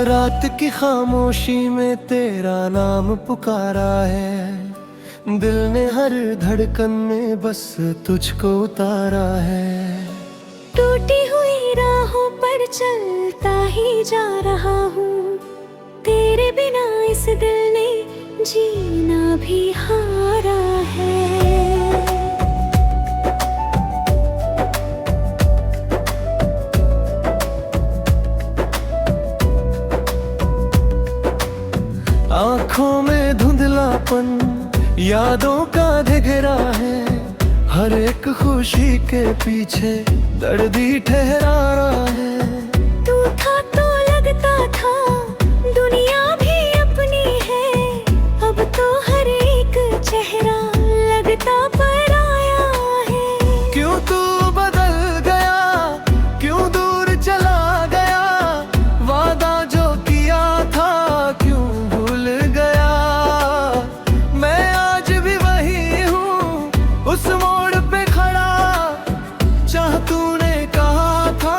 रात की खामोशी में तेरा नाम पुकारा है, दिल ने हर धड़कन में बस तुझको उतारा है। टूटी हुई राहों पर चलता ही जा रहा हूँ, तेरे बिना इस दिल ने जीना भी हारा है। आँखों में धुंधलापन यादों का घेरा है, हर एक खुशी के पीछे दर्द ही ठहरा रहा है। तू था तो लगता था दुनिया भी अपनी है, अब तो हर एक चेहरा लगता पराया है। क्यों तू बदल गया, क्यों दूर चला गया, वादा जो किया था क्यों भूल गया। मैं आज भी वही हूँ उस मोड़ पे खड़ा, चाह तूने कहा था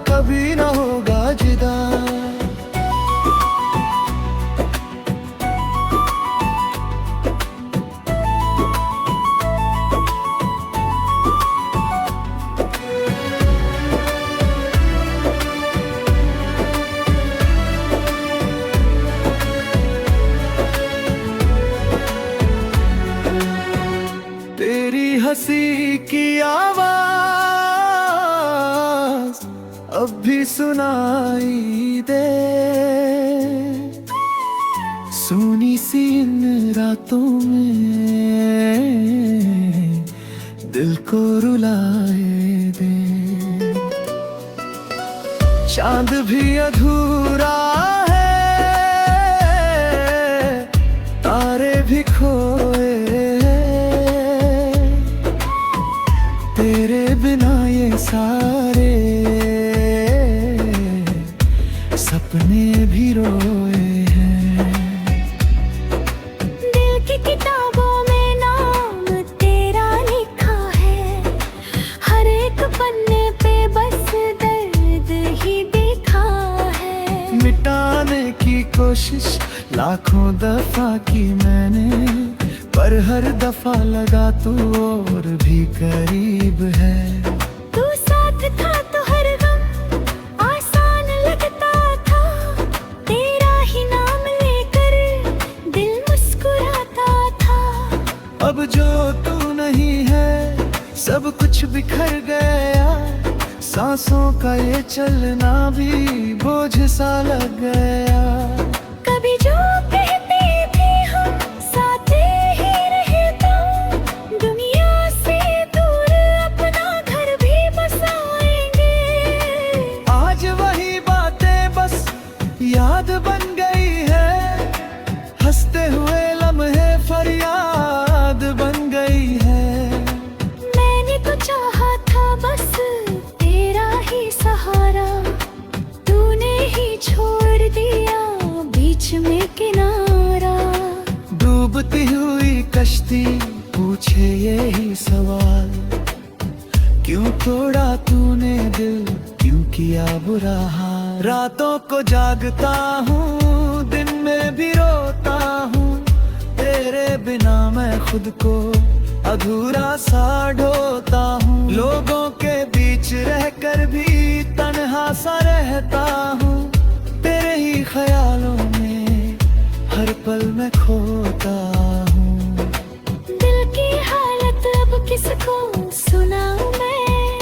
कभी ना होगा जुदा। तेरी हंसी की आवाज अब भी सुनाई दे, सुनी सी इन रातों में दिल को रुलाए दे। चांद भी अधूरा है, तारे भी खोए, तेरे बिना ये सारे सपने भी रोए हैं। दिल की किताबों में नाम तेरा लिखा है, हर एक पन्ने पे बस दर्द ही दिखा है। मिटाने की कोशिश लाखों दफा की मैंने, पर हर दफा लगा तू और भी करीब है। तू साथ था तो हर गम आसान लगता था, तेरा ही नाम लेकर दिल मुस्कुराता था। अब जो तू नहीं है सब कुछ बिखर गया, सांसों का ये चलना भी बोझ सा लग गया। कभी जो कहते थे हम साथ ही रहता, दुनिया से दूर अपना घर भी बसाएंगे। आज वही बातें बस याद बन गई है, हंसते हुए लम्हे फरियाद बन गई है। मैंने तो चाहा था बस तेरा ही सहारा, तूने ही छोड़ दिया बीच में किनारा। डूबती हुई कश्ती पूछे यही सवाल, क्यों तोड़ा तूने दिल, क्यों किया बुरा हाल। रातों को जागता हूँ, दिन में भी रोता हूँ, तेरे बिना मैं खुद को अधूरा सा ढोता हूँ। लोगों के बीच रहकर भी तन्हा सा रहता हूँ, तेरे ही ख्यालों में हर पल मैं खोता हूँ। दिल की हालत अब किसको सुनाऊं मैं,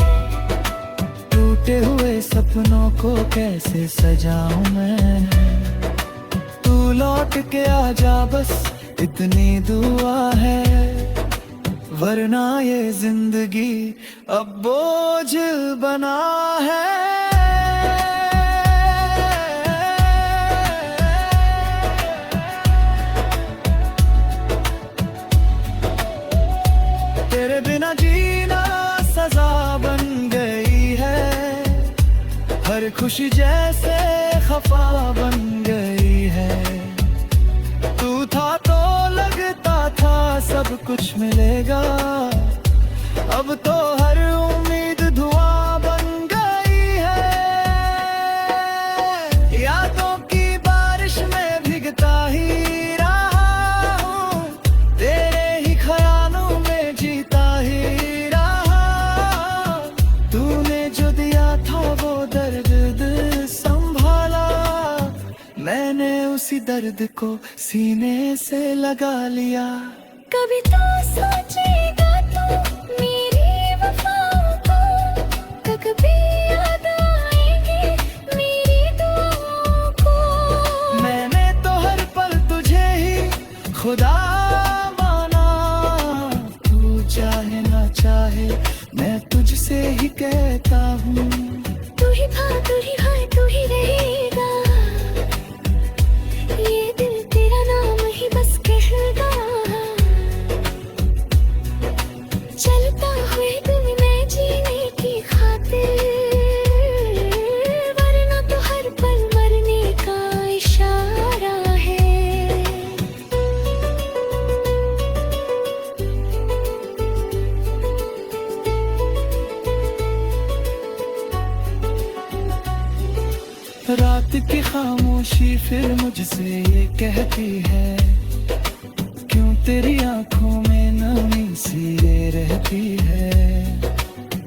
टूटे हुए सपनों को कैसे सजाऊं मैं। तू लौट के आजा बस इतनी दुआ है, वरना ये जिंदगी अब बोझ बना है। तेरे बिना जीना सजा बन गई है, हर खुशी जैसे खफा बन गई है। तू था तो लगता था सब कुछ मिलेगा, अब तो हर उम्मीद धुआं बन गई है। यादों की किसी दर्द को सीने से लगा लिया। कभी तो सोचेगा तो मेरी वफाओं को, तो कभी याद आएगी मेरी दुआओं को। मैंने तो हर पल तुझे ही खुदा माना, तू चाहे ना चाहे मैं तुझसे ही कहता हूँ। तू ही था, तू ही है, तू ही रहेगा, ये दिल तेरा नाम ही बस कहता। चलता हुए दिल में जीने की खातिर, वरना तो हर पल मरने का इशारा है। रात की खामोशी फिर मुझसे ये कहती है, क्यों तेरी आंखों में नमी सी ये रहती है।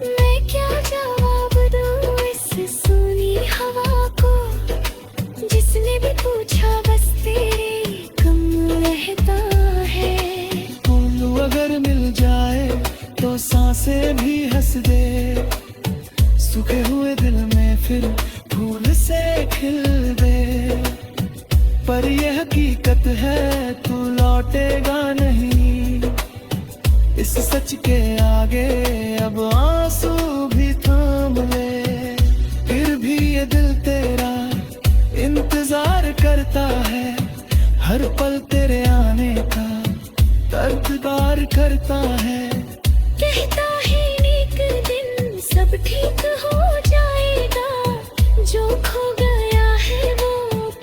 मैं क्या जवाब दूं इस सूनी हवा को, जिसने भी पूछा बस तेरे कम रहता है। फूल अगर मिल जाए तो सांसें भी हंस दे, सूखे हुए दिल में फिर फूल से खिल दे। पर यह हकीकत है तू लौटेगा नहीं, इस सच के आगे अब आंसू भी थाम ले। फिर भी ये दिल तेरा इंतजार करता है, हर पल तेरे आने का दर्ददार करता है। कहता है एक दिन सब ठीक हो जाएगा, जो खो गया है वो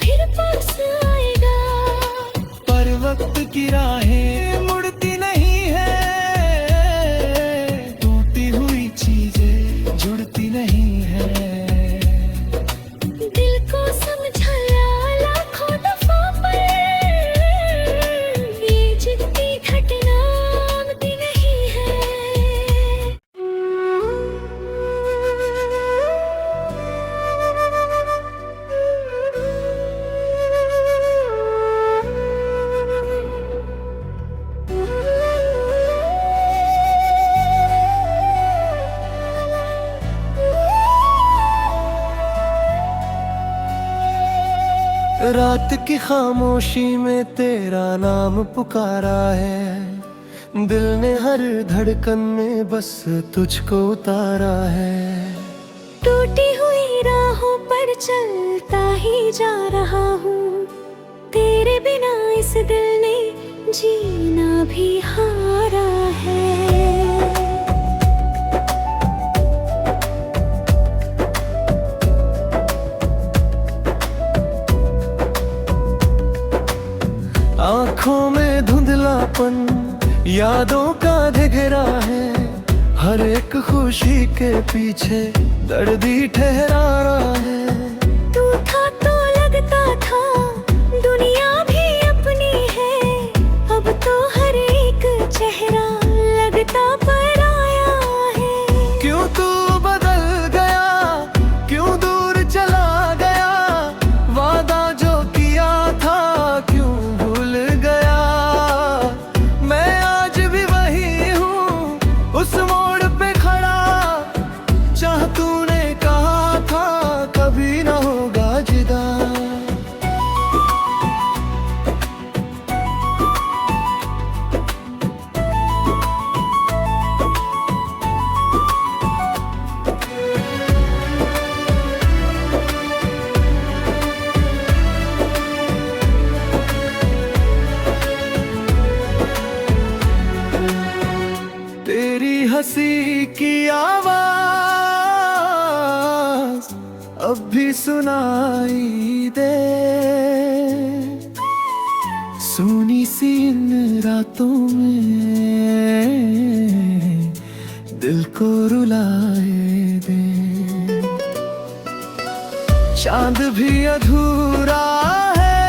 फिर पास आएगा। पर वक्त की राहें मुड़ती नहीं है, टूटी हुई चीजें जुड़ती नहीं है। दिल को समझाया लाखों दफा पर, ये जितनी घटना आमती नहीं है। रात की खामोशी में तेरा नाम पुकारा है, दिल ने हर धड़कन में बस तुझको उतारा है। टूटी हुई राहों पर चलता ही जा रहा हूँ, तेरे बिना इस दिल ने जीना भी हारा है। आँखों में धुंधलापन यादों का घेरा है, हर एक खुशी के पीछे दर्द ही ठहरा रहा है। तू था तो लगता था दुनिया भी अपनी है, अब तो हर एक चेहरा लगता पराया है। क्यों तू बदल गया, क्यों दूर चला गया, वादा जो किया था क्यों भूल गया। मैं आज भी वही हूँ उस मोड़ पे खड़ा, चाह तूने कहा था कभी ना होगा जुदा। तेरी हंसी की आवाज अब भी सुनाई दे, सुनी सी इन रातों में दिल को रुलाए दे। चांद भी अधूरा है,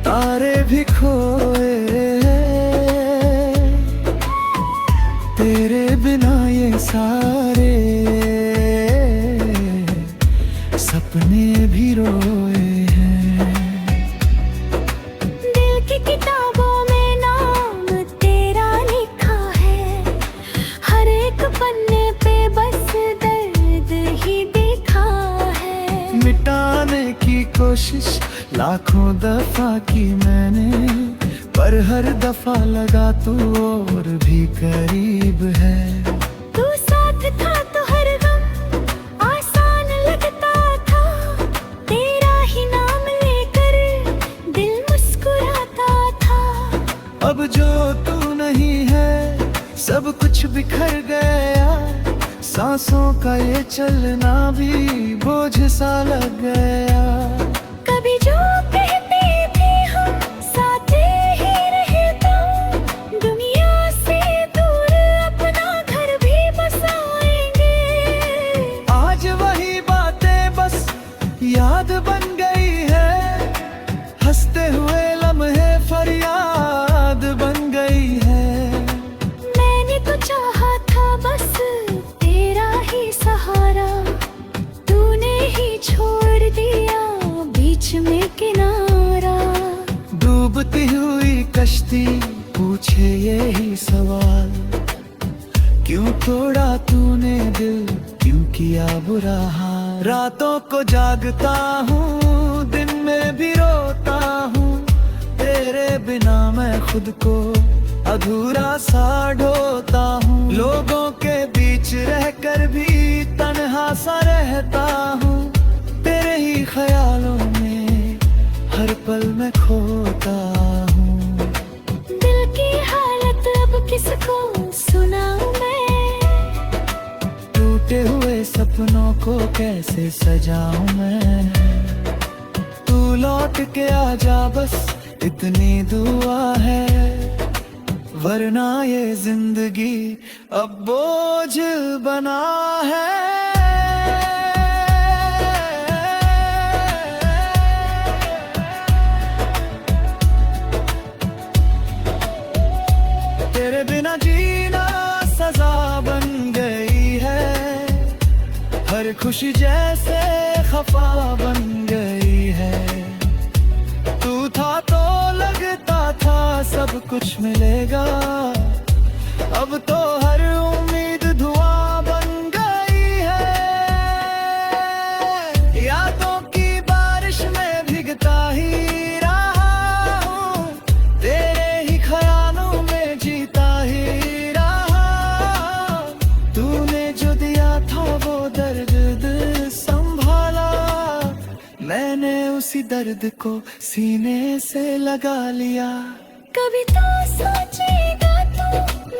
तारे भी खोए, तेरे बिना ये सारे सपने भी रोए। लाखों दफा की मैंने, पर हर दफा लगा तू और भी करीब है। तू साथ था तो हर गम आसान लगता था, तेरा ही नाम लेकर दिल मुस्कुराता था। अब जो तू नहीं है सब कुछ बिखर गया, सांसों का ये चलना भी बोझ सा लग गया। कभी जो कहते थे हम साथ ही रहता, दुनिया से दूर अपना घर भी बसाएंगे। आज वही बातें बस याद बन गई है, हंसते हुए लम्हे फरियाद बन गई है। मैंने तो चाहा था बस तेरा ही सहारा, तूने ही छोड़ दिया बीच में किनारा। डूबती हुई कश्ती पूछे यही सवाल, क्यों तोड़ा तूने दिल, क्यों किया बुरा हाल। रातों को जागता हूँ, दिन में भी रोता हूँ, तेरे बिना मैं खुद को अधूरा सा ढोता हूँ। लोगों के बीच रहकर भी तन्हा सा रहता हूँ, तेरे ही ख्यालों में हर पल मैं खोता हूँ। दिल की हालत अब किसको सुनाऊं मैं, टूटे हुए सपनों को कैसे सजाऊं मैं। तू लौट के आजा बस इतनी दुआ है, वरना ये जिंदगी अब बोझ बना है। तेरे बिना जीना सजा बन गई है, हर खुशी जैसे खफा बन गई है। तू था तो लगता था सब कुछ मिलेगा, अब तो हर उम्मीद धुआं बन गई है। यादों की बारिश में भीगता ही रहा हूँ, तेरे ही ख्यालों में जीता ही रहा। तूने जो दिया था वो दर्द दिल संभाला, मैंने उसी दर्द को सीने से लगा लिया। कभी तो सोचेगा तू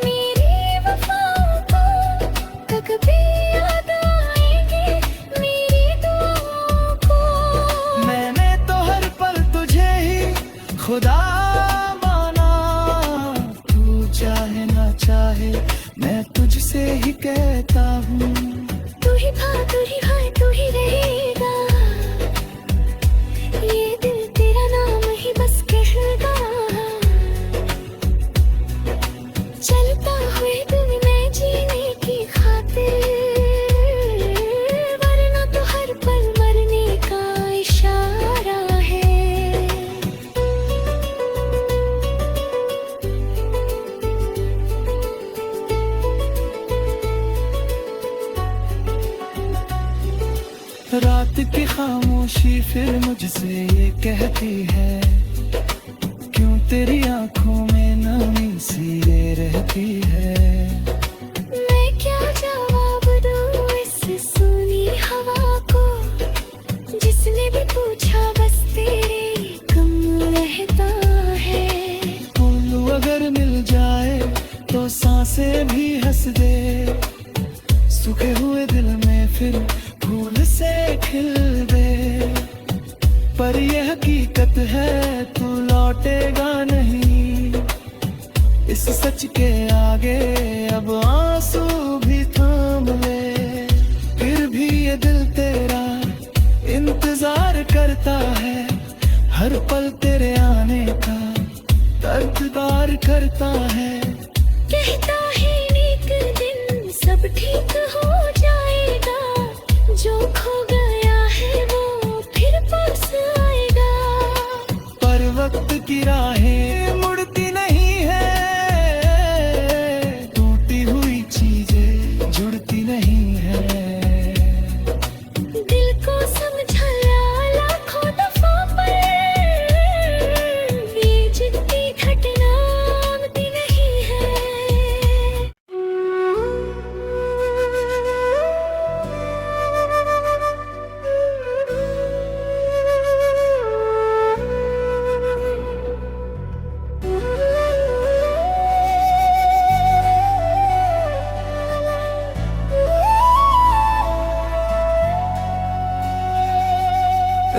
मेरी वफाओं को, कभी याद आएंगे मेरी दुआओं को। मैंने तो हर पल तुझे ही खुदा माना, तू चाहे ना चाहे मैं तुझसे ही कहता हूँ। तू ही था तू ही है तू ही रहेगा, ये दिल तेरा नाम ही बस कहता। चलता हुए दिल में जीने की खातिर, वरना तो हर पल मरने का इशारा है। रात की खामोशी फिर मुझसे ये कहती है, क्यों तेरी आंखों में नमी सी ये रहती है। मैं क्या जवाब दूं इस सूनी हवा को, जिसने भी पूछा बस तेरे कम रहता है। उल्लू अगर मिल जाए तो सांसें भी हंस दे, सूखे हुए दिल में फिर फूल से खिल दे। पर यह हकीकत है तू लौटेगा नहीं, इस सच के आगे अब आंसू भी थाम ले। फिर भी ये दिल तेरा इंतजार करता है, हर पल तेरे आने का दर्ददार करता है। कहता है एक दिन सब ठीक हो जाएगा, जो खो गया है वो फिर पास आएगा। पर वक्त की राहें मुड़ती नहीं है, टूटी हुई चीजें जुड़ती नहीं है। दिल को समझाया लाखों दफा पर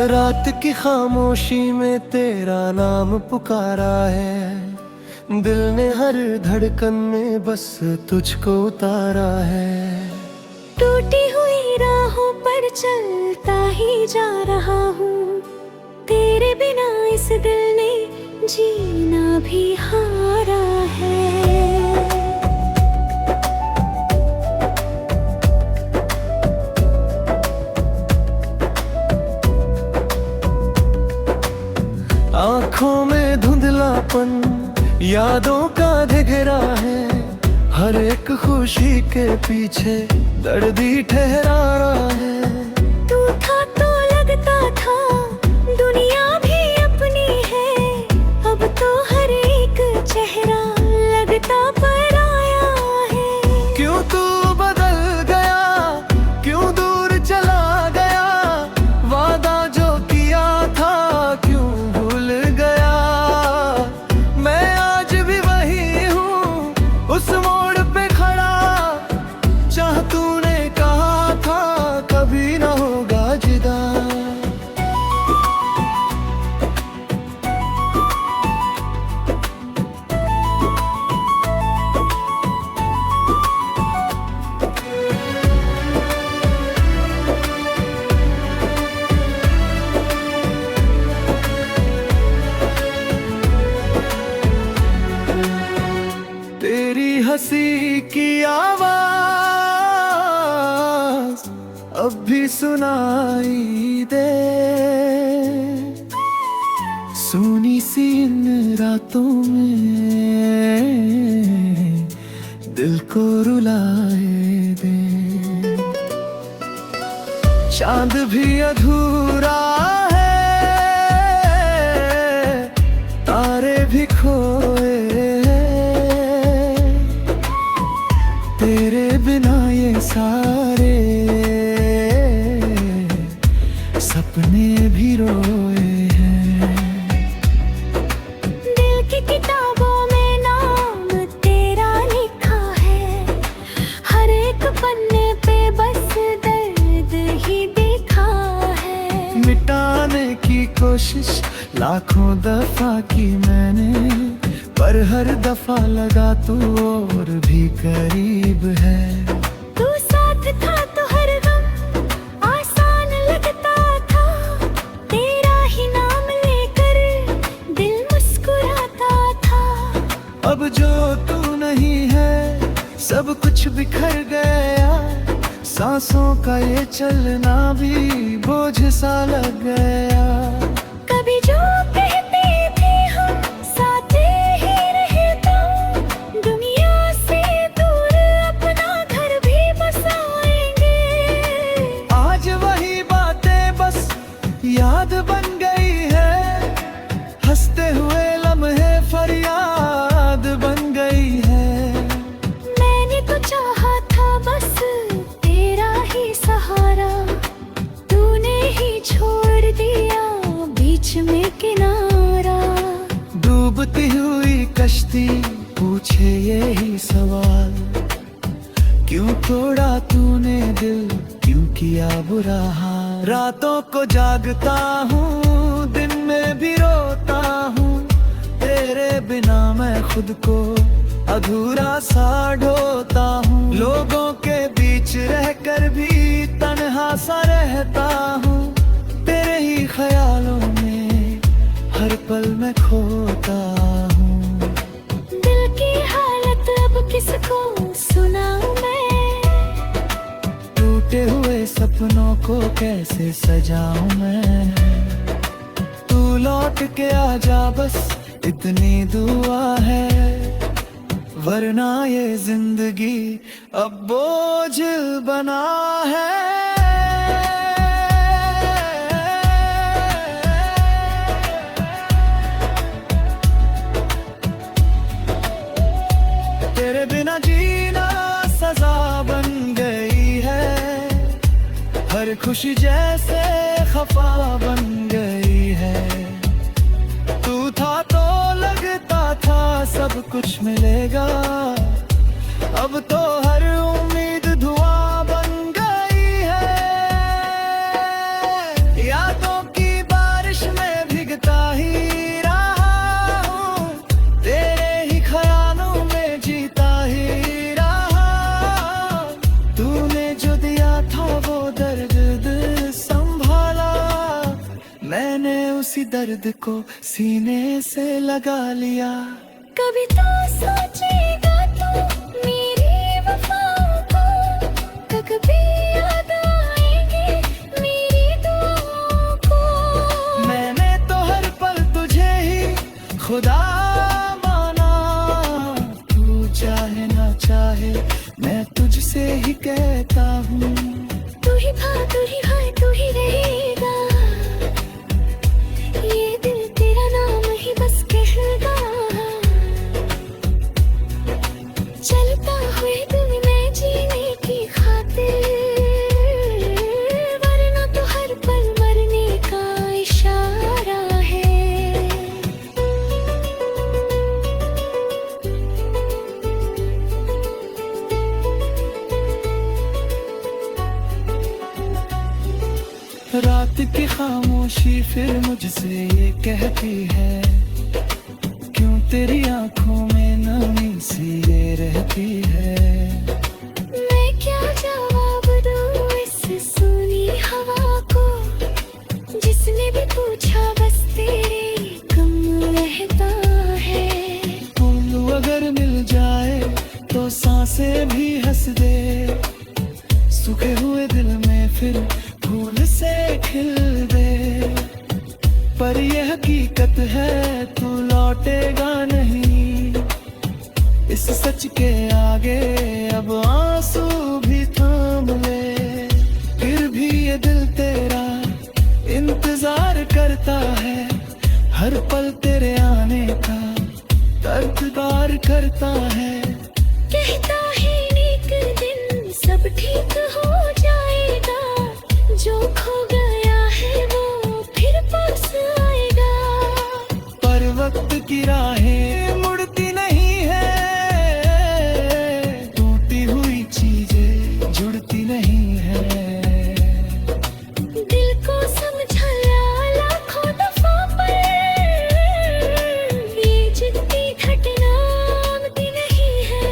रात की खामोशी में तेरा नाम पुकारा है, दिल ने हर धड़कन में बस तुझको उतारा है। टूटी हुई राहों पर चलता ही जा रहा हूँ, तेरे बिना इस दिल ने जीना भी हारा है। आँखों में धुंधलापन यादों का घेरा है, हर एक खुशी के पीछे दर्द ही ठहरा रहा है। तू था तो लगता था दुनिया भी अपनी है, अब तो हर एक चेहरा लगता पराया है। क्यों तू बदल गया, क्यों दूर चला गया, वादा जो किया था क्यों भूल गया। मैं आज भी वही हूँ उस मोड़ पे खड़ा, चाह तूने कहा था कभी ना होगा जुदा। तेरी हंसी की आवाज अब भी सुनाई दे, सुनी सी इन रातों में दिल को रुलाए दे। चांद भी अधूरा है, तारे भी खोए, तेरे बिना ये सारे सपने भी रोए हैं। दिल की किताबों में नाम तेरा लिखा है, हर एक पन्ने पे बस दर्द ही दिखा है। मिटाने की कोशिश लाखों दफा की मैंने, पर हर दफा लगा तू और भी करीब है। तू साथ था तो हर गम आसान लगता था, तेरा ही नाम लेकर दिल मुस्कुराता था। अब जो तू नहीं है सब कुछ बिखर गया, सांसों का ये चलना भी बोझ सा लग गया। कभी जो कहते थे हम साथ ही रहता, दुनिया से दूर अपना घर भी बसाएंगे। आज वही बातें बस याद बन गई है, हंसते हुए लम्हे फरियाद बन गई है। मैंने तो चाहा था बस तेरा ही सहारा, तूने ही छोड़ दिया बीच में किनारा। डूबती हुई कश्ती पूछे यही सवाल, क्यों तोड़ा तूने दिल, क्यों किया बुरा हाल। रातों को जागता हूँ, दिन में भी रोता हूँ, तेरे बिना मैं खुद को अधूरा सा ढोता हूँ। लोगों के बीच रहकर भी तन्हा सा रहता हूँ, तेरे ही ख्यालों में हर पल मैं खोता हूँ। दिल की हालत अब किसको सुनाऊं मैं, टूटे हुए सपनों को कैसे सजाऊं मैं। तू लौट के आजा बस इतनी दुआ है, वरना ये जिंदगी अब बोझ बना है। तेरे बिना जीना सजा बन गई है, हर खुशी जैसे खफा बन गई है। तू था तो लगता था सब कुछ मिलेगा, अब तो हर उम्मीद धुआं बन गई है। यादों की किसी दर्द को सीने से लगा लिया। कभी तो सोचेगा तू मेरी वफाओं को, तो कभी याद आएंगे मेरी दुआओं को। मैंने तो हर पल तुझे ही खुदा माना, तू चाहे ना चाहे मैं तुझसे ही कहता हूँ। तू ही था, तू ही है, तू ही रहेगा, ये दिल तेरा नाम ही बस कहगा। चलता हुए दिल में जीने की खातिर, वरना तो हर पल मरने का इशारा है। रात की खामोशी फिर मुझसे ये कहती है, क्यों तेरी आंखों में नमी सी ये रहती है। मैं क्या जवाब दूं इस सूनी हवा को, जिसने भी पूछा बस तेरे कम रहता है। उल्लू अगर मिल जाए तो सांसें भी हंस दे, सूखे हुए दिल में फिर फूल से खिल दे। पर यह हकीकत है तू लौटेगा नहीं, इस सच के आगे अब आंसू भी थाम ले। फिर भी ये दिल तेरा इंतजार करता है, हर पल तेरे आने का दर्ददार करता है। कहता है एक दिन सब ठीक हो जाएगा, जो खो गया है वो फिर पास आएगा। पर वक्त की राहें मुड़ती नहीं है, टूटी हुई चीजें जुड़ती नहीं है। दिल को समझाया लाखों दफा पर, ये जिद्दी घटना आमती नहीं है।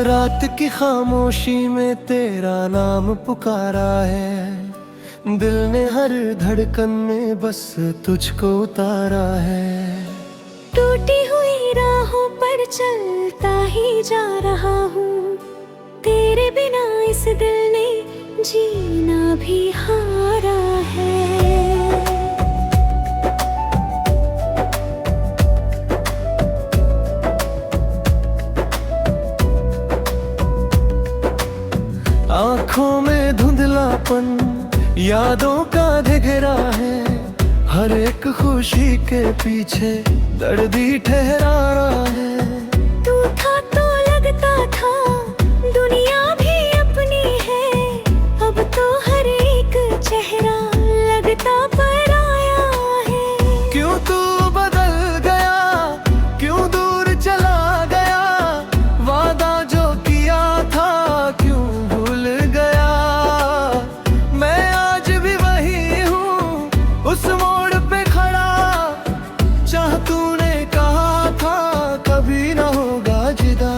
रात की खामोशी में तेरा नाम पुकारा है, दिल ने हर धड़कन में बस तुझको उतारा है। टूटी हुई राहों पर चलता ही जा रहा हूँ, तेरे बिना इस दिल ने जीना भी हारा है। आँखों में धुंधलापन यादों का घेरा है, हर एक खुशी के पीछे दर्द ही ठहरा रहा है। तू था तो लगता था दुनिया भी अपनी है, अब तो हर एक चेहरा लगता पराया है। क्यों तू बदल गया, क्यों दूर चला गया, वादा जो किया था क्यों भूल गया। मैं आज भी वही हूँ उस मोड़ पे खड़ा, चाह तूने कहा था कभी ना होगा जुदा।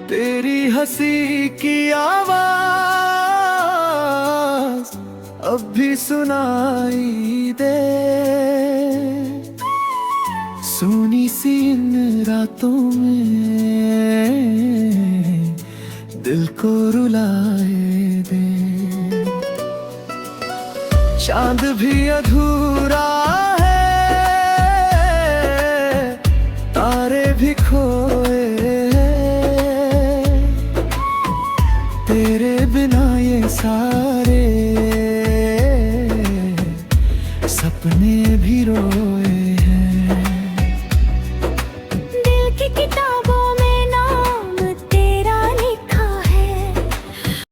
तेरी हंसी की आवाज अब भी सुनाई दे, सुनी सी इन रातों में दिल को रुलाए दे। चांद भी अधूरा है, तारे भी खोए, तेरे बिना ये सारे सपने